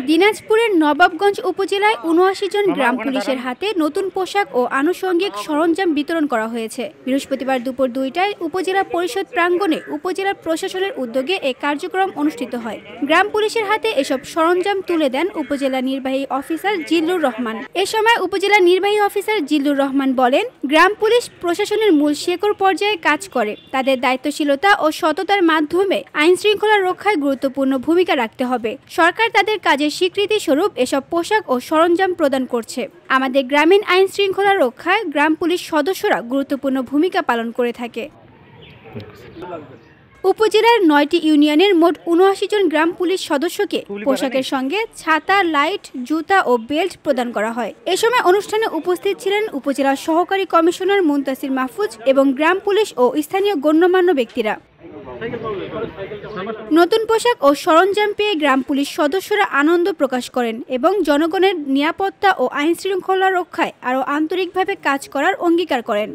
দিনাজপুরের নবাবগঞ্জ উপজেলায় ৭৯ জন গ্রাম পুলিশের হাতে নতুন পোশাক ও আনুষঙ্গিক সরঞ্জাম বিতরণ করা হয়েছে। বৃহস্পতিবার দুপুর ২টায় উপজেলা পরিষদ প্রাঙ্গণে উপজেলা প্রশাসনের উদ্যোগে এ কার্যক্রম অনুষ্ঠিত হয়। গ্রাম পুলিশের হাতে এসব সরঞ্জাম তুলে দেন উপজেলা নির্বাহী অফিসার জিল্লুর রহমান। এ সময় উপজেলা নির্বাহী অফিসার জিল্লুর রহমান বলেন, গ্রাম পুলিশ প্রশাসনের মূল শেকড় পর্যায়ে কাজ করে। তাদের দায়িত্বশীলতা ও সততার মাধ্যমে আইন শৃঙ্খলা রক্ষায় গুরুত্বপূর্ণ ভূমিকা রাখতে হবে। সরকার তাদের কাজের স্বীকৃতি স্বরূপ এসব পোশাক ও সরঞ্জাম প্রদান করছে। আমাদের গ্রামীণ আইন শৃঙ্খলা রক্ষায় গ্রাম পুলিশ সদস্যরা গুরুত্বপূর্ণ ভূমিকা পালন করে থাকে। উপজেলার ৯টি ইউনিয়নের মোট ৭৯ জন গ্রাম পুলিশ সদস্যকে পোশাকের সঙ্গে ছাতা, লাইট, জুতা ও বেল্ট প্রদান করা হয়। এ সময় অনুষ্ঠানে উপস্থিত ছিলেন উপজেলা সহকারী কমিশনার মুনতাসির মাহফুজ এবং গ্রাম পুলিশ ও স্থানীয় গণ্যমান্য ব্যক্তিরা। নতুন পোশাক ও সরঞ্জাম পেয়ে গ্রাম পুলিশ সদস্যরা আনন্দ প্রকাশ করেন এবং জনগণের নিরাপত্তা ও আইন শৃঙ্খলা রক্ষায় আরও আন্তরিকভাবে কাজ করার অঙ্গীকার করেন।